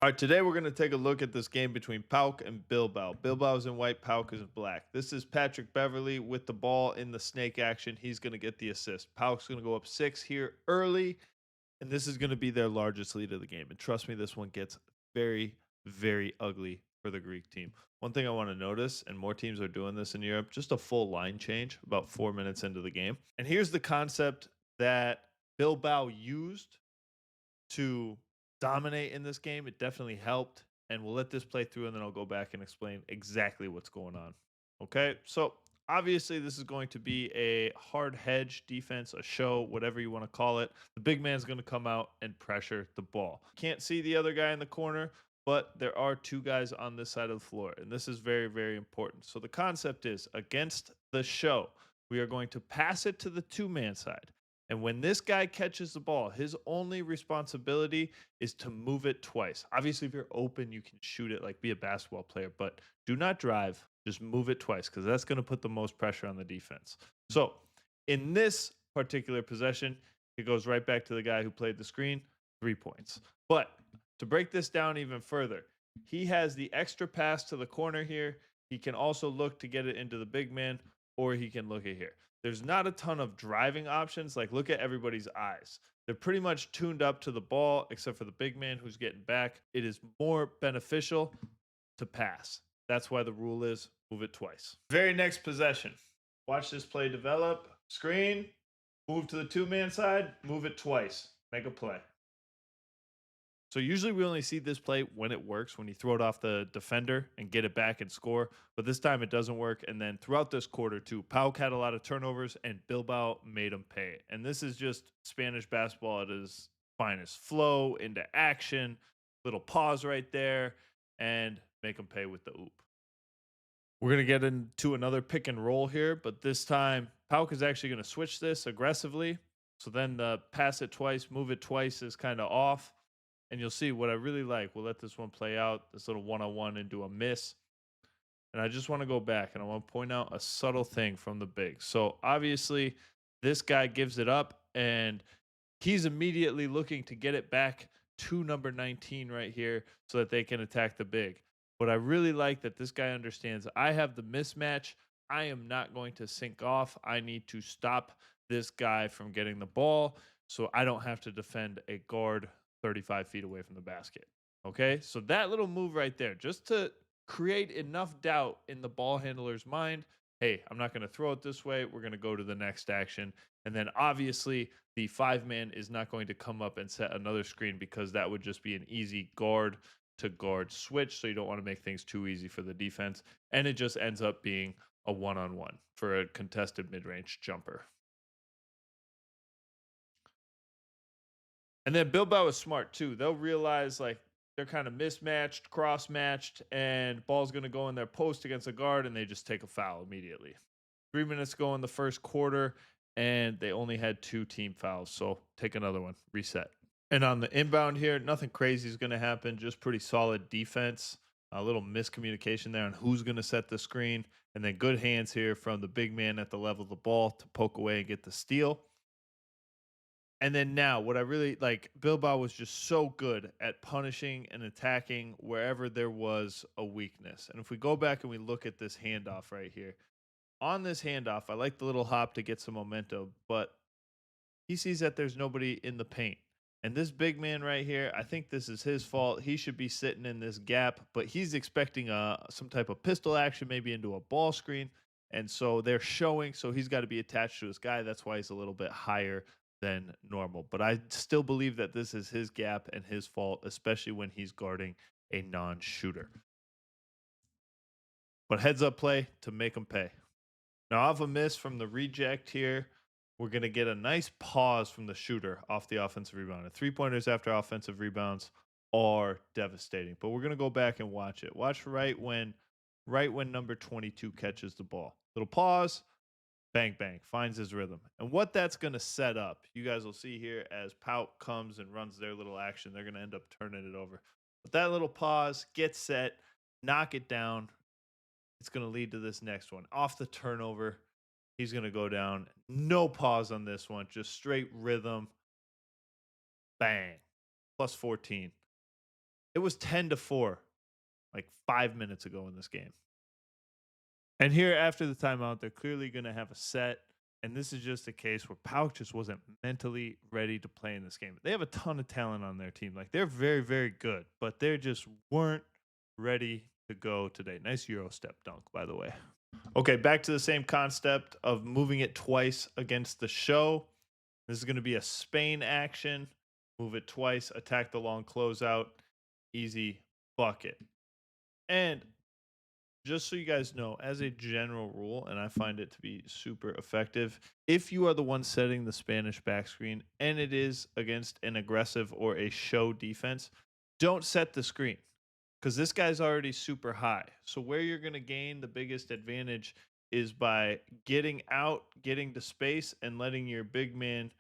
All right, today we're going to take a look at this game between PAOK and Bilbao. Bilbao is in white, PAOK is in black. This is Patrick Beverly with the ball in the snake action. He's going to get the assist. PAOK's going to go up 6 here early, and this is going to be their largest lead of the game. And trust me, this one gets very, very ugly for the Greek team. One thing I want to notice, and more teams are doing this in Europe, just a full line change about 4 minutes into the game. And here's the concept that Bilbao used to dominate in this game. It definitely helped. And we'll let this play through and then I'll go back and explain exactly what's going on. Okay. So obviously, this is going to be a hard hedge defense, a show, whatever you want to call it. The big man's going to come out and pressure the ball. Can't see the other guy in the corner, but there are two guys on this side of the floor. And this is very, very important. So the concept is against the show, we are going to pass it to the two-man side. And when this guy catches the ball, his only responsibility is to move it twice. Obviously, if you're open, you can shoot it like be a basketball player, but do not drive. Just move it twice because that's going to put the most pressure on the defense. So in this particular possession, it goes right back to the guy who played the screen, 3 points. But to break this down even further, he has the extra pass to the corner here. He can also look to get it into the big man, or he can look at here. There's not a ton of driving options. Like, look at everybody's eyes. They're pretty much tuned up to the ball, except for the big man who's getting back. It is more beneficial to pass. That's why the rule is move it twice. Very next possession. Watch this play develop. Screen, move to the two-man side, move it twice. Make a play. So usually we only see this play when it works, when you throw it off the defender and get it back and score. But this time it doesn't work. And then throughout this quarter too, PAOK had a lot of turnovers and Bilbao made them pay. And this is just Spanish basketball at its finest. Flow into action, little pause right there, and make them pay with the oop. We're going to get into another pick and roll here, but this time PAOK is actually going to switch this aggressively. So then the pass it twice, move it twice is kind of off. And you'll see what I really like. We'll let this one play out, this little one-on-one into a miss. And I just want to go back and I want to point out a subtle thing from the big. So obviously, this guy gives it up and he's immediately looking to get it back to number 19 right here so that they can attack the big. But I really like that this guy understands I have the mismatch. I am not going to sink off. I need to stop this guy from getting the ball so I don't have to defend a guard 35 feet away from the basket. Okay. So that little move right there, just to create enough doubt in the ball handler's mind. Hey, I'm not going to throw it this way. We're going to go to the next action. And then obviously, the five man is not going to come up and set another screen because that would just be an easy guard to guard switch. So you don't want to make things too easy for the defense. And it just ends up being a one-on-one for a contested mid-range jumper. And then Bilbao is smart too. They'll realize like they're kind of mismatched, cross matched, and ball's going to go in their post against a guard, and they just take a foul immediately. 3 minutes go in the first quarter, and they only had two team fouls. So take another one, reset. And on the inbound here, nothing crazy is going to happen. Just pretty solid defense. A little miscommunication there on who's going to set the screen. And then good hands here from the big man at the level of the ball to poke away and get the steal. And then now, what I really like, Bilbao was just so good at punishing and attacking wherever there was a weakness. And if we go back and we look at this handoff right here, on this handoff, I like the little hop to get some momentum, but he sees that there's nobody in the paint. And this big man right here, I think this is his fault. He should be sitting in this gap, but he's expecting some type of pistol action, maybe into a ball screen. And so they're showing, so he's got to be attached to his guy. That's why he's a little bit higher than normal. But I still believe that this is his gap and his fault, especially when he's guarding a non shooter. But heads up play to make him pay. Now, off a miss from the reject here, we're going to get a nice pause from the shooter off the offensive rebound. And 3 pointers after offensive rebounds are devastating. But we're going to go back and watch it. Watch right when number 22 catches the ball. Little pause, bang, bang, finds his rhythm. And what that's going to set up, you guys will see here as PAOK comes and runs their little action, they're going to end up turning it over. But that little pause, get set, knock it down. It's going to lead to this next one. Off the turnover, he's going to go down. No pause on this one, just straight rhythm. Bang. Plus 14. It was 10-4 like 5 minutes ago in this game. And here after the timeout, they're clearly going to have a set. And this is just a case where PAOK just wasn't mentally ready to play in this game. They have a ton of talent on their team. Like, they're very, very good, but they just weren't ready to go today. Nice Euro step dunk, by the way. Okay, back to the same concept of moving it twice against the show. This is going to be a Spain action. Move it twice, attack the long closeout, easy bucket. And just so you guys know, as a general rule, and I find it to be super effective, if you are the one setting the Spanish back screen and it is against an aggressive or a show defense, don't set the screen because this guy's already super high. So where you're going to gain the biggest advantage is by getting out, getting to space, and letting your big man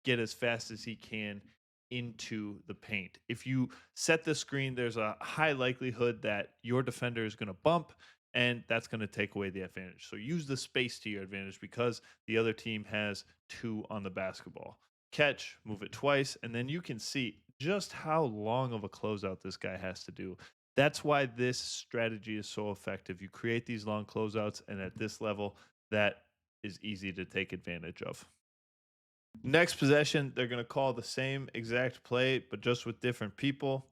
get as fast as he can into the paint. If you set the screen, there's a high likelihood that your defender is going to bump, and that's going to take away the advantage. So use the space to your advantage because the other team has 2 on the basketball. Catch, move it twice, and then you can see just how long of a closeout this guy has to do. That's why this strategy is so effective. You create these long closeouts, and at this level, that is easy to take advantage of. Next possession, they're going to call the same exact play, but just with different people.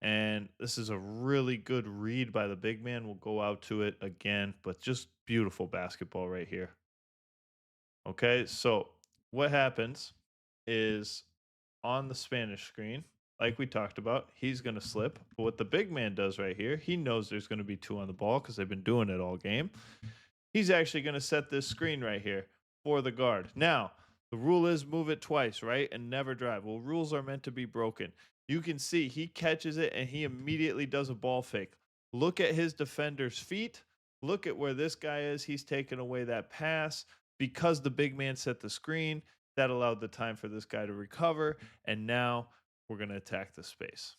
And this is a really good read by the big man. We'll go out to it again, but just beautiful basketball right here. Okay, so what happens is on the Spanish screen, like we talked about, he's going to slip. But what the big man does right here, he knows there's going to be 2 on the ball because they've been doing it all game. He's actually going to set this screen right here for the guard. Now, the rule is move it twice, right? And never drive. Well, rules are meant to be broken. You can see he catches it and he immediately does a ball fake. Look at his defender's feet. Look at where this guy is. He's taken away that pass because the big man set the screen. That allowed the time for this guy to recover. And now we're going to attack the space.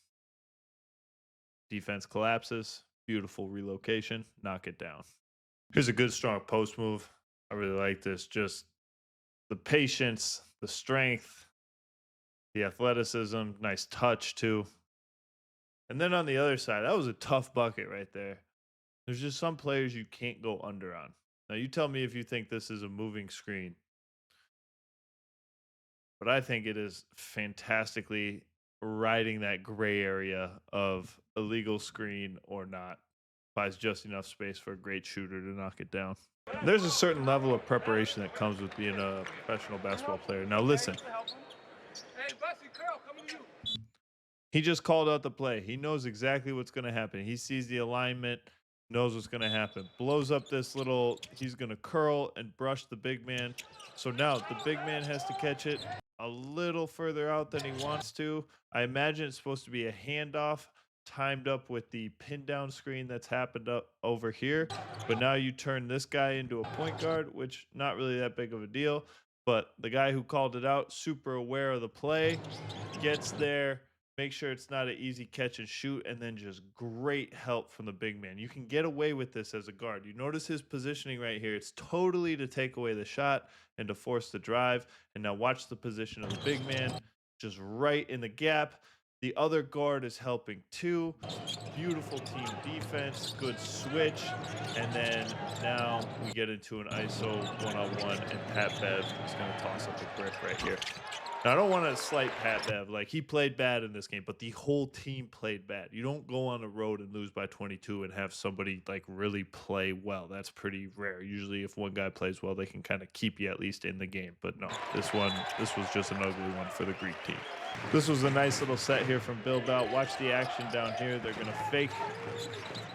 Defense collapses. Beautiful relocation. Knock it down. Here's a good, strong post move. I really like this. Just the patience, the strength, the athleticism, nice touch too. And then on the other side, that was a tough bucket right there. There's just some players you can't go under on. Now, you tell me if you think this is a moving screen. But I think it is fantastically riding that gray area of illegal screen or not. Buys just enough space for a great shooter to knock it down. There's a certain level of preparation that comes with being a professional basketball player. Now listen. He just called out the play. He knows exactly what's going to happen. He sees the alignment, knows what's going to happen. Blows up this little, he's going to curl and brush the big man. So now the big man has to catch it a little further out than he wants to. I imagine it's supposed to be a handoff timed up with the pin down screen that's happened up over here. But now you turn this guy into a point guard, which not really that big of a deal. But the guy who called it out, super aware of the play, gets there, make sure it's not an easy catch and shoot, and then just great help from the big man. You can get away with this as a guard. You notice his positioning right here. It's totally to take away the shot and to force the drive. And now watch the position of the big man, just right in the gap. The other guard is helping too. Beautiful team defense, good switch. And then now we get into an ISO one-on-one, and Pat Bev is going to toss up a brick right here. Now, I don't want to slight Pat Bev. Like, he played bad in this game, but the whole team played bad. You don't go on the road and lose by 22 and have somebody, like, really play well. That's pretty rare. Usually, if one guy plays well, they can kind of keep you at least in the game. But no, this was just an ugly one for the Greek team. This was a nice little set here from Bilbao. Watch the action down here. They're going to fake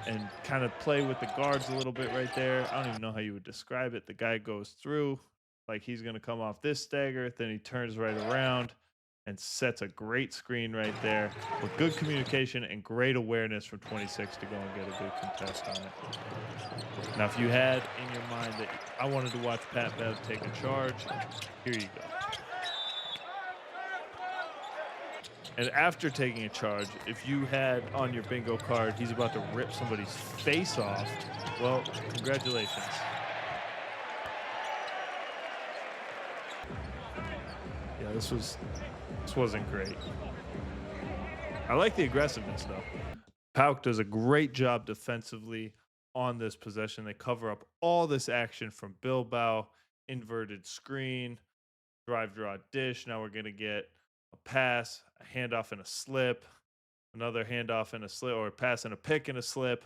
and kind of play with the guards a little bit right there. I don't even know how you would describe it. The guy goes through. Like, he's going to come off this stagger, then he turns right around and sets a great screen right there with good communication and great awareness from 26 to go and get a good contest on it. Now, if you had in your mind that I wanted to watch Pat Bev take a charge, here you go. And after taking a charge, if you had on your bingo card, he's about to rip somebody's face off, well, congratulations. Yeah, this wasn't great. I like the aggressiveness though. PAOK does a great job defensively on this possession. They cover up all this action from Bilbao, inverted screen, drive, draw, dish. Now we're going to get a pass, a handoff, and a slip, another handoff and a slip, or a pass and a pick and a slip.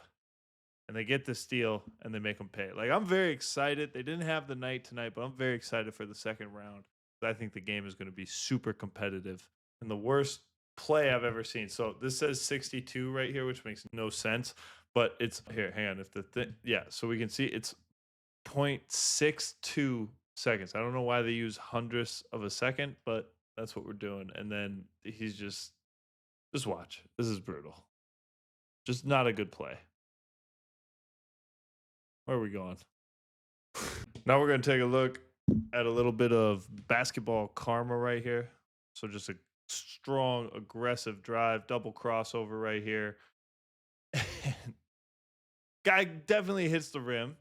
And they get the steal and they make them pay. Like, I'm very excited. They didn't have the night tonight, but I'm very excited for the second round. I think the game is going to be super competitive. And the worst play I've ever seen. So this says 62 right here, which makes no sense. But it's here. Hang on. If the thing, yeah. So we can see it's 0.62 seconds. I don't know why they use hundredths of a second, but that's what we're doing. And then he's just watch. This is brutal. Just not a good play. Where are we going? Now we're going to take a look at a little bit of basketball karma right here. So just a strong, aggressive drive, double crossover right here. Guy definitely hits the rim.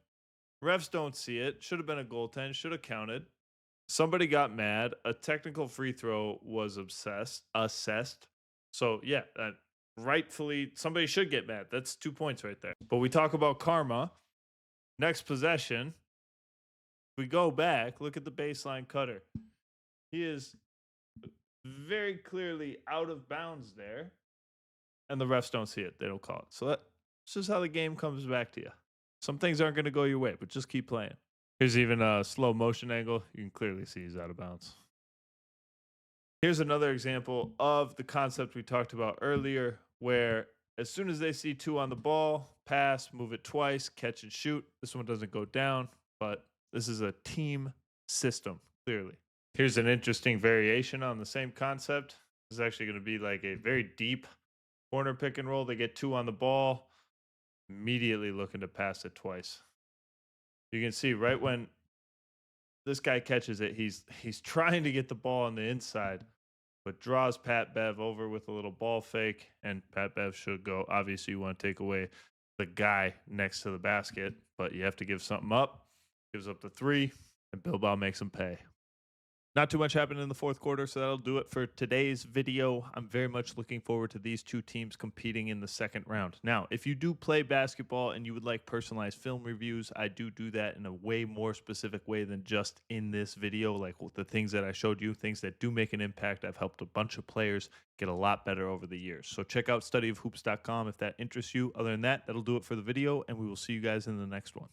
Refs don't see it. Should have been a goaltend. Should have counted. Somebody got mad. A technical free throw was assessed. So yeah, rightfully somebody should get mad. That's 2 points right there. But we talk about karma. Next possession, we go back. Look at the baseline cutter. He is very clearly out of bounds there, and the refs don't see it. They don't call it. So that's just how the game comes back to you. Some things aren't going to go your way, but just keep playing. Here's even a slow motion angle. You can clearly see he's out of bounds. Here's another example of the concept we talked about earlier, where as soon as they see two on the ball, pass, move it twice, catch and shoot. This one doesn't go down, but this is a team system, clearly. Here's an interesting variation on the same concept. This is actually going to be like a very deep corner pick and roll. They get two on the ball, immediately looking to pass it twice. You can see right when this guy catches it, he's trying to get the ball on the inside, but draws Pat Bev over with a little ball fake, and Pat Bev should go. Obviously, you want to take away the guy next to the basket, but you have to give something up. Gives up the three, and Bilbao makes him pay. Not too much happened in the fourth quarter, so that'll do it for today's video. I'm very much looking forward to these two teams competing in the second round. Now, if you do play basketball and you would like personalized film reviews, I do that in a way more specific way than just in this video, like the things that I showed you, things that do make an impact. I've helped a bunch of players get a lot better over the years. So check out studyofhoops.com if that interests you. Other than that, that'll do it for the video, and we will see you guys in the next one.